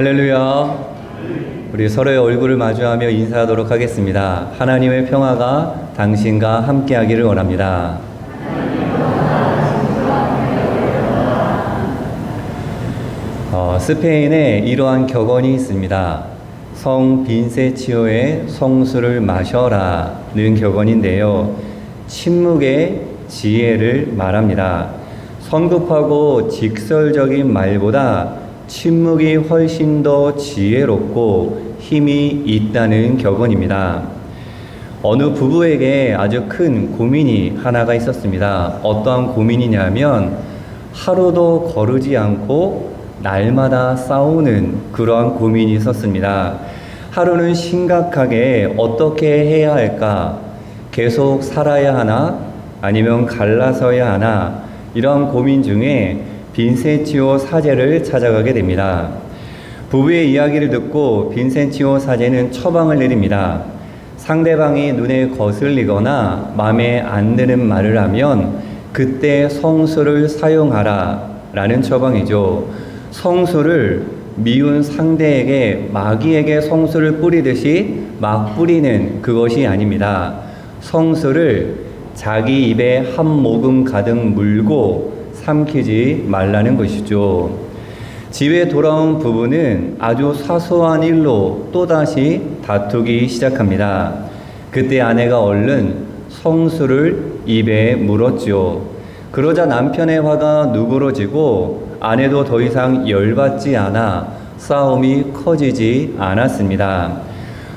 할렐루야. 우리 서로의 얼굴을 마주하며 인사하도록 하겠습니다. 하나님의 평화가 당신과 함께하기를 원합니다. 스페인에 이러한 격언이 있습니다. 성 빈세치오의 성수를 마셔라는 격언인데요. 침묵의 지혜를 말합니다. 성급하고 직설적인 말보다 침묵이 훨씬 더 지혜롭고 힘이 있다는 격언입니다. 어느 부부에게 아주 큰 고민이 하나가 있었습니다. 어떠한 고민이냐면 하루도 거르지 않고 날마다 싸우는 그러한 고민이 있었습니다. 하루는 심각하게 어떻게 해야 할까? 계속 살아야 하나? 아니면 갈라서야 하나? 이러한 고민 중에 빈센치오 사제를 찾아가게 됩니다. 부부의 이야기를 듣고 빈센치오 사제는 처방을 내립니다. 상대방이 눈에 거슬리거나 마음에 안 드는 말을 하면 그때 성수를 사용하라 라는 처방이죠. 성수를 미운 상대에게 마귀에게 성수를 뿌리듯이 막 뿌리는 그것이 아닙니다. 성수를 자기 입에 한 모금 가득 물고 삼키지 말라는 것이죠. 집에 돌아온 부부는 아주 사소한 일로 또다시 다투기 시작합니다. 그때 아내가 얼른 성수를 입에 물었죠. 그러자 남편의 화가 누그러지고 아내도 더 이상 열받지 않아 싸움이 커지지 않았습니다.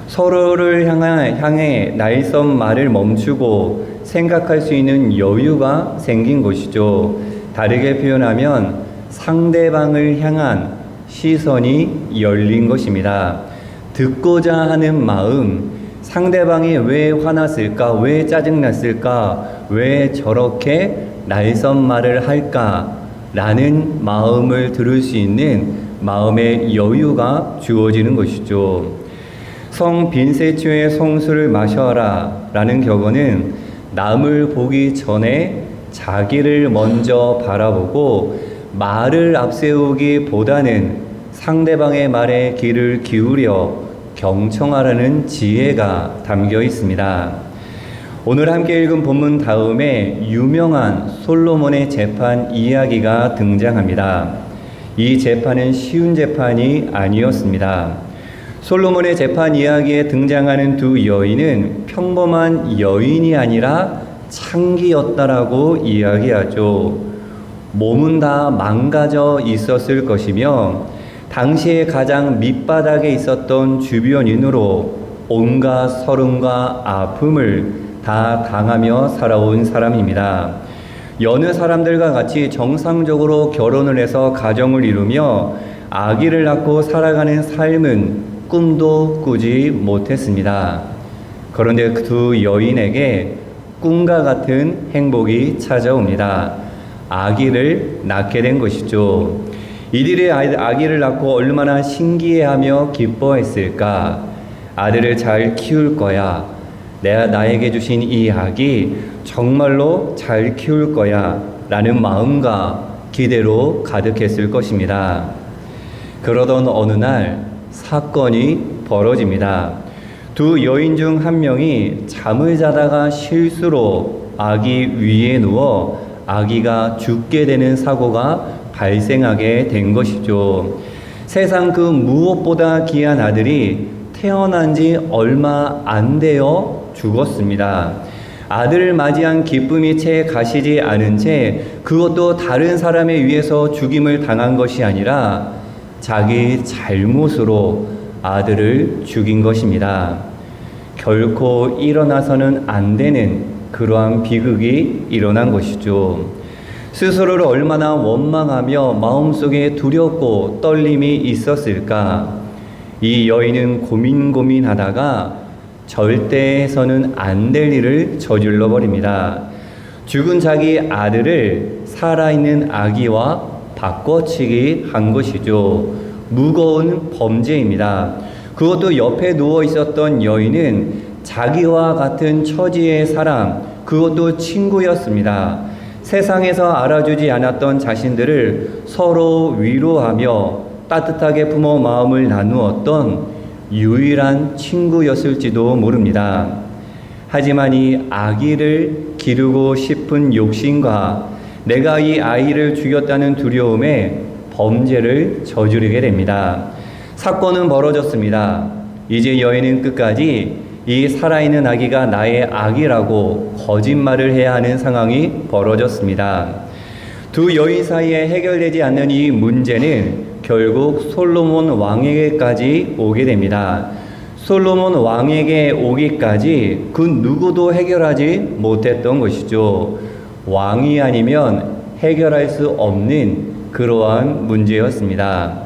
서로를 향해 날선 말을 멈추고 생각할 수 있는 여유가 생긴 것이죠. 다르게 표현하면 상대방을 향한 시선이 열린 것입니다. 듣고자 하는 마음, 상대방이 왜 화났을까? 왜 짜증났을까? 왜 저렇게 날선 말을 할까? 라는 마음을 들을 수 있는 마음의 여유가 주어지는 것이죠. 성 빈세치오의 성수를 마셔라 라는 격언은 남을 보기 전에 자기를 먼저 바라보고 말을 앞세우기보다는 상대방의 말에 귀를 기울여 경청하라는 지혜가 담겨 있습니다. 오늘 함께 읽은 본문 다음에 유명한 솔로몬의 재판 이야기가 등장합니다. 이 재판은 쉬운 재판이 아니었습니다. 솔로몬의 재판 이야기에 등장하는 두 여인은 평범한 여인이 아니라 창기였다라고 이야기하죠. 몸은 다 망가져 있었을 것이며 당시에 가장 밑바닥에 있었던 주변인으로 온갖 서름과 아픔을 다 당하며 살아온 사람입니다. 여느 사람들과 같이 정상적으로 결혼을 해서 가정을 이루며 아기를 낳고 살아가는 삶은 꿈도 꾸지 못했습니다. 그런데 그 두 여인에게 꿈과 같은 행복이 찾아옵니다. 아기를 낳게 된 것이죠. 이들이 아기를 낳고 얼마나 신기해하며 기뻐했을까? 아들을 잘 키울 거야. 나에게 주신 이 아기 정말로 잘 키울 거야. 라는 마음과 기대로 가득했을 것입니다. 그러던 어느 날 사건이 벌어집니다. 두 여인 중 한 명이 잠을 자다가 실수로 아기 위에 누워 아기가 죽게 되는 사고가 발생하게 된 것이죠. 세상 그 무엇보다 귀한 아들이 태어난 지 얼마 안 되어 죽었습니다. 아들을 맞이한 기쁨이 채 가시지 않은 채 그것도 다른 사람에 의해서 죽임을 당한 것이 아니라 자기 잘못으로 아들을 죽인 것입니다. 결코 일어나서는 안 되는 그러한 비극이 일어난 것이죠. 스스로를 얼마나 원망하며 마음속에 두렵고 떨림이 있었을까? 이 여인은 고민하다가 절대 해서는 안 될 일을 저질러 버립니다. 죽은 자기 아들을 살아있는 아기와 바꿔치기 한 것이죠. 무거운 범죄입니다. 그것도 옆에 누워 있었던 여인은 자기와 같은 처지의 사람, 그것도 친구였습니다. 세상에서 알아주지 않았던 자신들을 서로 위로하며 따뜻하게 품어 마음을 나누었던 유일한 친구였을지도 모릅니다. 하지만 이 아기를 기르고 싶은 욕심과 내가 이 아이를 죽였다는 두려움에 범죄를 저지르게 됩니다. 사건은 벌어졌습니다. 이제 여인은 끝까지 이 살아있는 아기가 나의 아기라고 거짓말을 해야 하는 상황이 벌어졌습니다. 두 여인 사이에 해결되지 않는 이 문제는 결국 솔로몬 왕에게까지 오게 됩니다. 솔로몬 왕에게 오기까지 그 누구도 해결하지 못했던 것이죠. 왕이 아니면 해결할 수 없는 그러한 문제였습니다.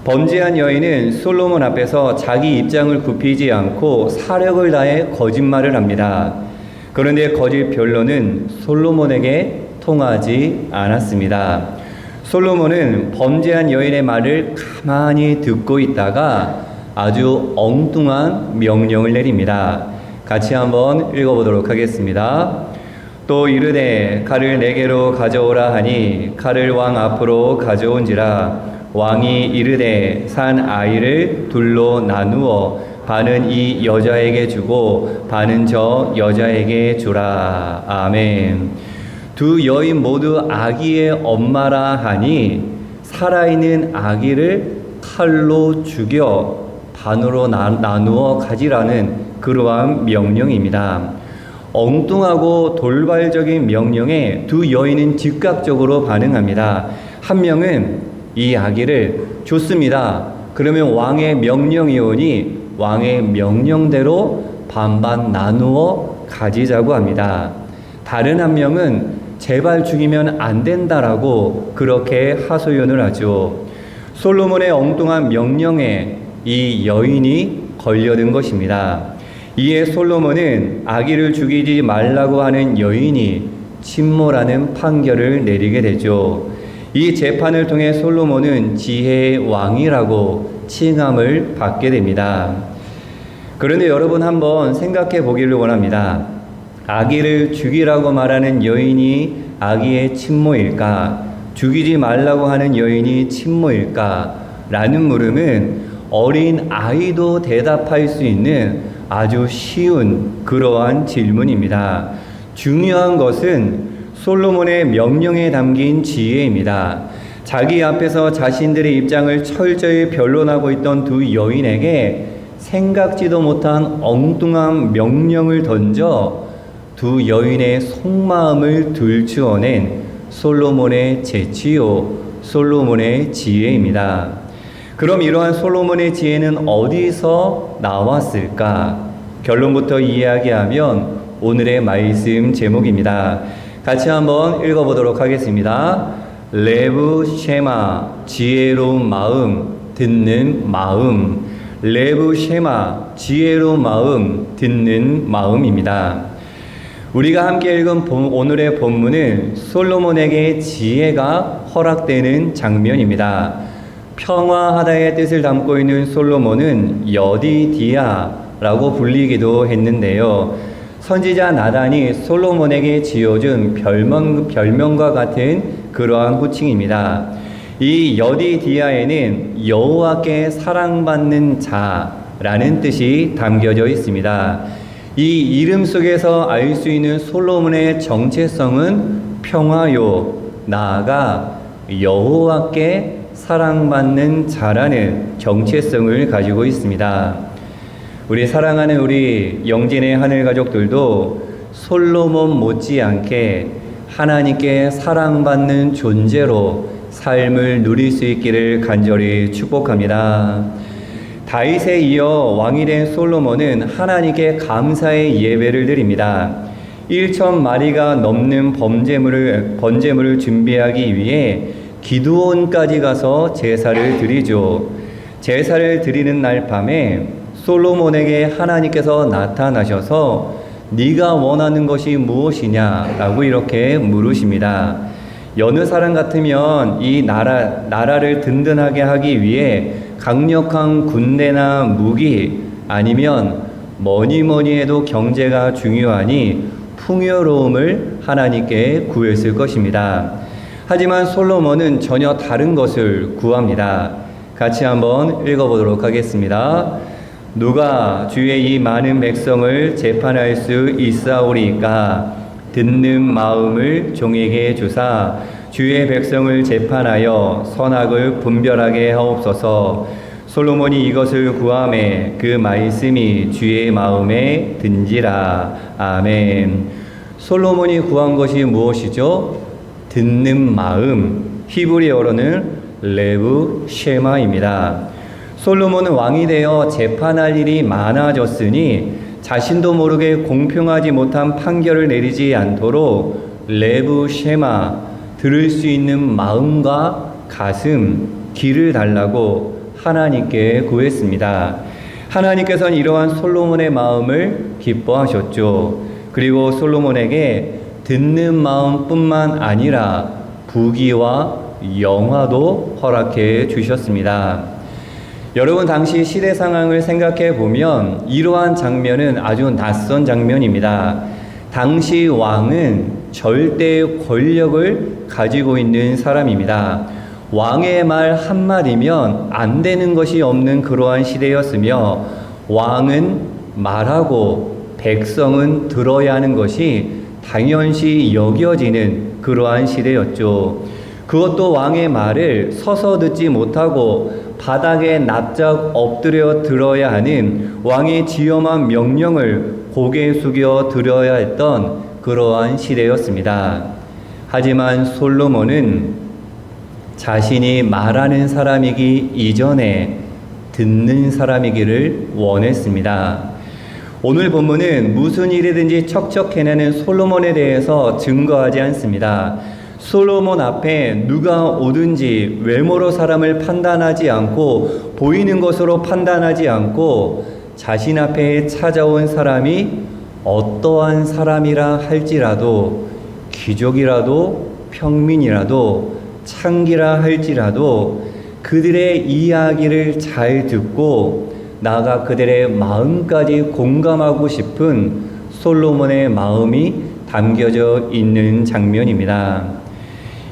범죄한 여인은 솔로몬 앞에서 자기 입장을 굽히지 않고 사력을 다해 거짓말을 합니다. 그런데 거짓 변론은 솔로몬에게 통하지 않았습니다. 솔로몬은 범죄한 여인의 말을 가만히 듣고 있다가 아주 엉뚱한 명령을 내립니다. 같이 한번 읽어보도록 하겠습니다. 또 이르되 칼을 내게로 가져오라 하니 칼을 왕 앞으로 가져온지라 왕이 이르되 산 아이를 둘로 나누어 반은 이 여자에게 주고 반은 저 여자에게 주라. 아멘. 두 여인 모두 아기의 엄마라 하니 살아있는 아기를 칼로 죽여 반으로 나누어 가지라는 그러한 명령입니다. 엉뚱하고 돌발적인 명령에 두 여인은 즉각적으로 반응합니다. 한 명은 이 아기를 좋습니다. 그러면 왕의 명령이 오니 왕의 명령대로 반반 나누어 가지자고 합니다. 다른 한 명은 제발 죽이면 안 된다라고 그렇게 하소연을 하죠. 솔로몬의 엉뚱한 명령에 이 여인이 걸려든 것입니다. 이에 솔로몬은 아기를 죽이지 말라고 하는 여인이 침몰하는 판결을 내리게 되죠. 이 재판을 통해 솔로몬은 지혜의 왕이라고 칭함을 받게 됩니다. 그런데 여러분 한번 생각해 보기를 원합니다. 아기를 죽이라고 말하는 여인이 아기의 친모일까? 죽이지 말라고 하는 여인이 친모일까? 라는 물음은 어린 아이도 대답할 수 있는 아주 쉬운 그러한 질문입니다. 중요한 것은 솔로몬의 명령에 담긴 지혜입니다. 자기 앞에서 자신들의 입장을 철저히 변론하고 있던 두 여인에게 생각지도 못한 엉뚱한 명령을 던져 두 여인의 속마음을 들추어낸 솔로몬의 재치요, 솔로몬의 지혜입니다. 그럼 이러한 솔로몬의 지혜는 어디서 나왔을까? 결론부터 이야기하면 오늘의 말씀 제목입니다. 같이 한번 읽어보도록 하겠습니다. 레브 쉐마, 지혜로운 마음, 듣는 마음. 레브 쉐마, 지혜로운 마음, 듣는 마음입니다. 우리가 함께 읽은 오늘의 본문은 솔로몬에게 지혜가 허락되는 장면입니다. 평화하다의 뜻을 담고 있는 솔로몬은 여디디아라고 불리기도 했는데요. 선지자 나단이 솔로몬에게 지어준 별명과 같은 그러한 호칭입니다. 이 여디디아에는 여호와께 사랑받는 자라는 뜻이 담겨져 있습니다. 이 이름 속에서 알 수 있는 솔로몬의 정체성은 평화요, 나아가 여호와께 사랑받는 자라는 정체성을 가지고 있습니다. 우리 사랑하는 우리 영진의 하늘 가족들도 솔로몬 못지않게 하나님께 사랑받는 존재로 삶을 누릴 수 있기를 간절히 축복합니다. 다윗에 이어 왕이 된 솔로몬은 하나님께 감사의 예배를 드립니다. 1,000마리가 넘는 번제물을 준비하기 위해 기드온까지 가서 제사를 드리죠. 제사를 드리는 날 밤에 솔로몬에게 하나님께서 나타나셔서 네가 원하는 것이 무엇이냐라고 이렇게 물으십니다. 여느 사람 같으면 이 나라를 든든하게 하기 위해 강력한 군대나 무기 아니면 뭐니 해도 경제가 중요하니 풍요로움을 하나님께 구했을 것입니다. 하지만 솔로몬은 전혀 다른 것을 구합니다. 같이 한번 읽어보도록 하겠습니다. 누가 주의 이 많은 백성을 재판할 수 있사오리까? 듣는 마음을 종에게 주사 주의 백성을 재판하여 선악을 분별하게 하옵소서. 솔로몬이 이것을 구하매 그 말씀이 주의 마음에 든지라. 아멘. 솔로몬이 구한 것이 무엇이죠? 듣는 마음, 히브리어로는 레브 쉐마입니다. 솔로몬은 왕이 되어 재판할 일이 많아졌으니 자신도 모르게 공평하지 못한 판결을 내리지 않도록 레브 쉐마, 들을 수 있는 마음과 가슴, 귀를 달라고 하나님께 구했습니다. 하나님께서는 이러한 솔로몬의 마음을 기뻐하셨죠. 그리고 솔로몬에게 듣는 마음뿐만 아니라 부귀와 영화도 허락해 주셨습니다. 여러분, 당시 시대 상황을 생각해 보면 이러한 장면은 아주 낯선 장면입니다. 당시 왕은 절대 권력을 가지고 있는 사람입니다. 왕의 말 한마디면 안 되는 것이 없는 그러한 시대였으며, 왕은 말하고 백성은 들어야 하는 것이 당연시 여겨지는 그러한 시대였죠. 그것도 왕의 말을 서서 듣지 못하고 바닥에 납작 엎드려 들어야 하는 왕의 지엄한 명령을 고개 숙여 들어야 했던 그러한 시대였습니다. 하지만 솔로몬은 자신이 말하는 사람이기 이전에 듣는 사람이기를 원했습니다. 오늘 본문은 무슨 일이든지 척척해내는 솔로몬에 대해서 증거하지 않습니다. 솔로몬 앞에 누가 오든지 외모로 사람을 판단하지 않고 보이는 것으로 판단하지 않고 자신 앞에 찾아온 사람이 어떠한 사람이라 할지라도, 귀족이라도 평민이라도 창기라 할지라도 그들의 이야기를 잘 듣고 나아가 그들의 마음까지 공감하고 싶은 솔로몬의 마음이 담겨져 있는 장면입니다.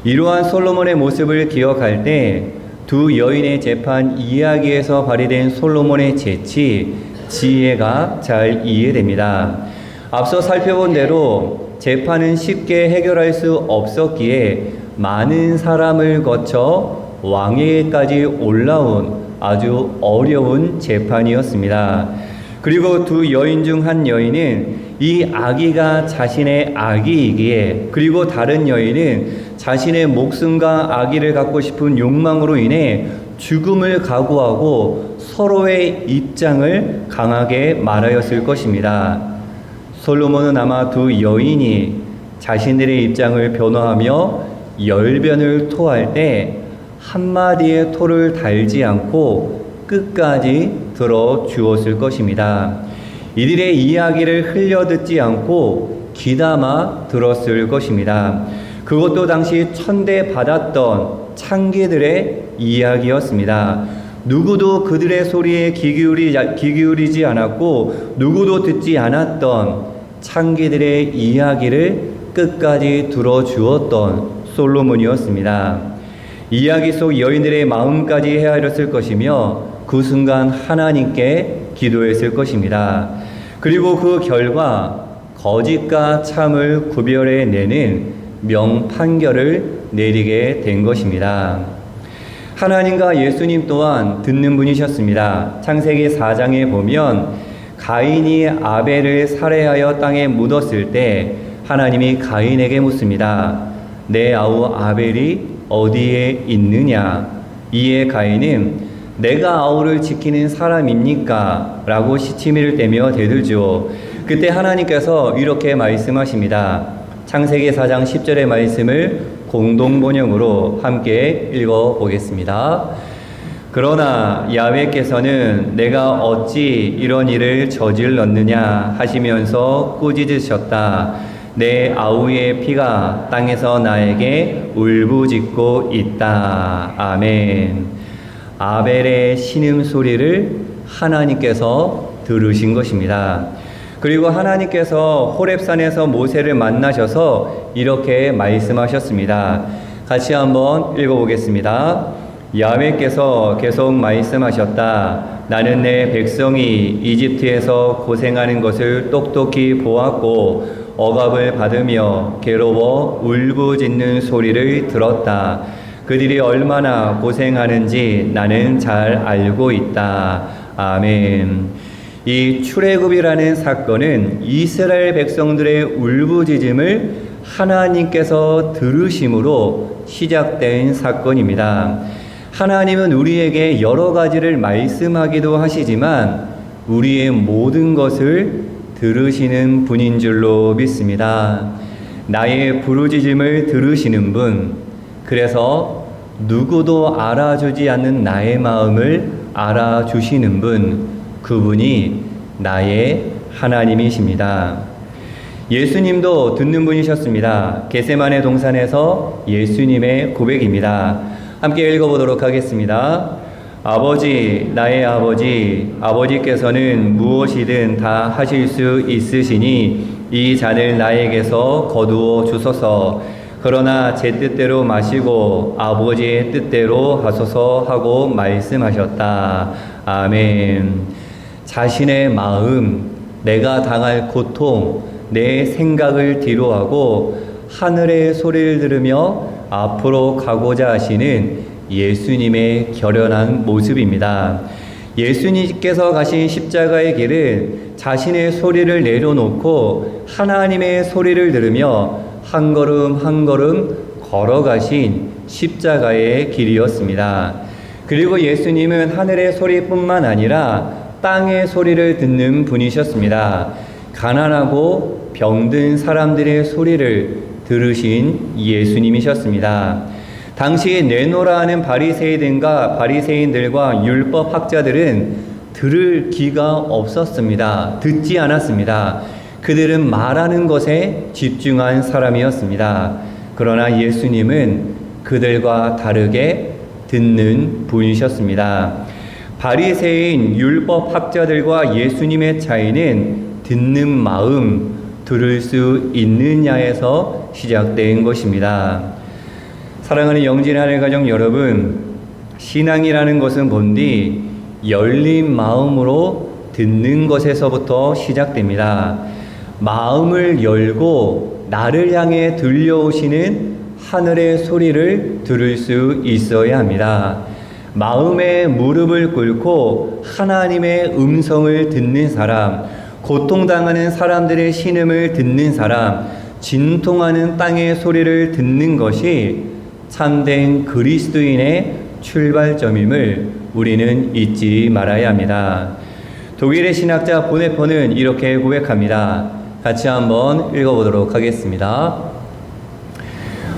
이러한 솔로몬의 모습을 기억할 때 두 여인의 재판 이야기에서 발휘된 솔로몬의 재치, 지혜가 잘 이해됩니다. 앞서 살펴본 대로 재판은 쉽게 해결할 수 없었기에 많은 사람을 거쳐 왕에게까지 올라온 아주 어려운 재판이었습니다. 그리고 두 여인 중 한 여인은 이 아기가 자신의 아기이기에, 그리고 다른 여인은 자신의 목숨과 아기를 갖고 싶은 욕망으로 인해 죽음을 각오하고 서로의 입장을 강하게 말하였을 것입니다. 솔로몬은 아마 두 여인이 자신들의 입장을 변호하며 열변을 토할 때 한마디의 토를 달지 않고 끝까지 들어주었을 것입니다. 이들의 이야기를 흘려듣지 않고 귀담아 들었을 것입니다. 그것도 당시 천대받았던 창기들의 이야기였습니다. 누구도 그들의 소리에 귀 기울이지 않았고 누구도 듣지 않았던 창기들의 이야기를 끝까지 들어주었던 솔로몬이었습니다. 이야기 속 여인들의 마음까지 헤아렸을 것이며 그 순간 하나님께 기도했을 것입니다. 그리고 그 결과 거짓과 참을 구별해내는 명판결을 내리게 된 것입니다. 하나님과 예수님 또한 듣는 분이셨습니다. 창세기 4장에 보면 가인이 아벨을 살해하여 땅에 묻었을 때 하나님이 가인에게 묻습니다. 내 아우 아벨이 어디에 있느냐? 이에 가인은 내가 아우를 지키는 사람입니까? 라고 시치미를 떼며 대들죠. 그때 하나님께서 이렇게 말씀하십니다. 창세기 4장 10절의 말씀을 공동번역으로 함께 읽어보겠습니다. 그러나 야훼께서는 내가 어찌 이런 일을 저질렀느냐 하시면서 꾸짖으셨다. 내 아우의 피가 땅에서 나에게 울부짖고 있다. 아멘. 아벨의 신음소리를 하나님께서 들으신 것입니다. 그리고 하나님께서 호렙산에서 모세를 만나셔서 이렇게 말씀하셨습니다. 같이 한번 읽어보겠습니다. 야훼께서 계속 말씀하셨다. 나는 내 백성이 이집트에서 고생하는 것을 똑똑히 보았고 억압을 받으며 괴로워 울부짖는 소리를 들었다. 그들이 얼마나 고생하는지 나는 잘 알고 있다. 아멘. 이 출애굽이라는 사건은 이스라엘 백성들의 울부짖음을 하나님께서 들으심으로 시작된 사건입니다. 하나님은 우리에게 여러 가지를 말씀하기도 하시지만 우리의 모든 것을 들으시는 분인 줄로 믿습니다. 나의 부르짖음을 들으시는 분, 그래서 누구도 알아주지 않는 나의 마음을 알아주시는 분, 그분이 나의 하나님이십니다. 예수님도 듣는 분이셨습니다. 겟세마네 동산에서 예수님의 고백입니다. 함께 읽어보도록 하겠습니다. 아버지, 나의 아버지, 아버지께서는 무엇이든 다 하실 수 있으시니 이 잔을 나에게서 거두어 주소서. 그러나 제 뜻대로 마시고 아버지의 뜻대로 하소서 하고 말씀하셨다. 아멘. 자신의 마음, 내가 당할 고통, 내 생각을 뒤로하고 하늘의 소리를 들으며 앞으로 가고자 하시는 예수님의 결연한 모습입니다. 예수님께서 가신 십자가의 길은 자신의 소리를 내려놓고 하나님의 소리를 들으며 한 걸음 한 걸음 걸어가신 십자가의 길이었습니다. 그리고 예수님은 하늘의 소리뿐만 아니라 땅의 소리를 듣는 분이셨습니다. 가난하고 병든 사람들의 소리를 들으신 예수님이셨습니다. 당시 내노라 하는 바리새인들과 율법 학자들은 들을 귀가 없었습니다. 듣지 않았습니다. 그들은 말하는 것에 집중한 사람이었습니다. 그러나 예수님은 그들과 다르게 듣는 분이셨습니다. 바리새인 율법 학자들과 예수님의 차이는 듣는 마음, 들을 수 있느냐에서 시작된 것입니다. 사랑하는 영진 하늘 가족 여러분, 신앙이라는 것은 뭔디 열린 마음으로 듣는 것에서부터 시작됩니다. 마음을 열고 나를 향해 들려오시는 하늘의 소리를 들을 수 있어야 합니다. 마음의 무릎을 꿇고 하나님의 음성을 듣는 사람, 고통당하는 사람들의 신음을 듣는 사람, 진통하는 땅의 소리를 듣는 것이 참된 그리스도인의 출발점임을 우리는 잊지 말아야 합니다. 독일의 신학자 보네퍼는 이렇게 고백합니다. 같이 한번 읽어보도록 하겠습니다.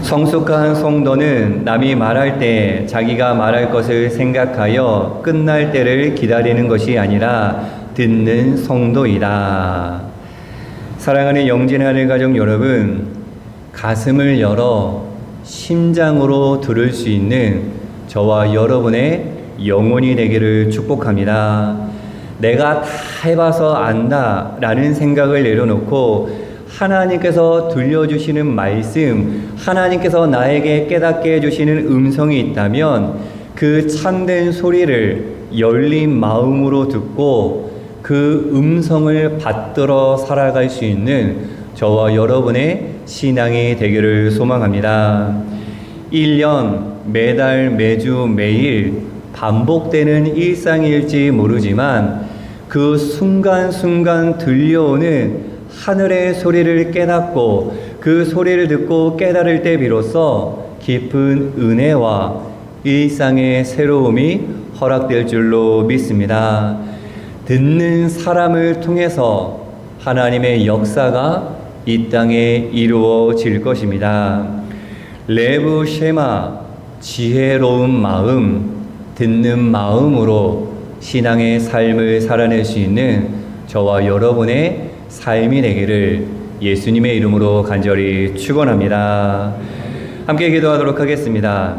성숙한 성도는 남이 말할 때 자기가 말할 것을 생각하여 끝날 때를 기다리는 것이 아니라 듣는 성도이다. 사랑하는 영진하늘 가족 여러분, 가슴을 열어 심장으로 들을 수 있는 저와 여러분의 영혼이 되기를 축복합니다. 내가 다 해봐서 안다 라는 생각을 내려놓고 하나님께서 들려주시는 말씀, 하나님께서 나에게 깨닫게 해주시는 음성이 있다면 그 참된 소리를 열린 마음으로 듣고 그 음성을 받들어 살아갈 수 있는 저와 여러분의 신앙이 되기를 소망합니다. 1년, 매달, 매주, 매일 반복되는 일상일지 모르지만 그 순간순간 들려오는 하늘의 소리를 깨닫고 그 소리를 듣고 깨달을 때 비로소 깊은 은혜와 일상의 새로움이 허락될 줄로 믿습니다. 듣는 사람을 통해서 하나님의 역사가 이 땅에 이루어질 것입니다. 레브 쉐마, 지혜로운 마음, 듣는 마음으로 신앙의 삶을 살아낼 수 있는 저와 여러분의 삶이 되기를 예수님의 이름으로 간절히 축원합니다. 함께 기도하도록 하겠습니다.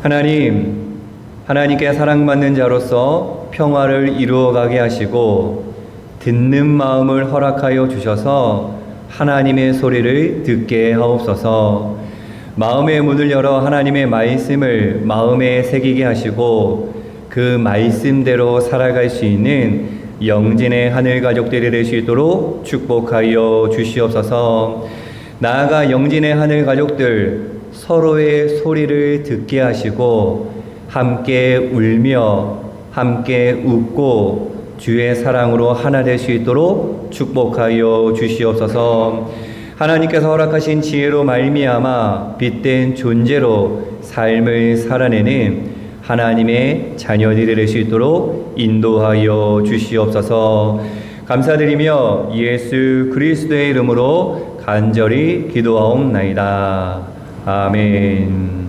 하나님께 사랑받는 자로서 평화를 이루어가게 하시고 듣는 마음을 허락하여 주셔서 하나님의 소리를 듣게 하옵소서. 마음의 문을 열어 하나님의 말씀을 마음에 새기게 하시고 그 말씀대로 살아갈 수 있는 영진의 하늘 가족들이 될 수 있도록 축복하여 주시옵소서. 나아가 영진의 하늘 가족들 서로의 소리를 듣게 하시고 함께 울며 함께 웃고 주의 사랑으로 하나 될 수 있도록 축복하여 주시옵소서. 하나님께서 허락하신 지혜로 말미암아 빛된 존재로 삶을 살아내는 하나님의 자녀들이 될 수 있도록 인도하여 주시옵소서. 감사드리며 예수 그리스도의 이름으로 간절히 기도하옵나이다. 아멘.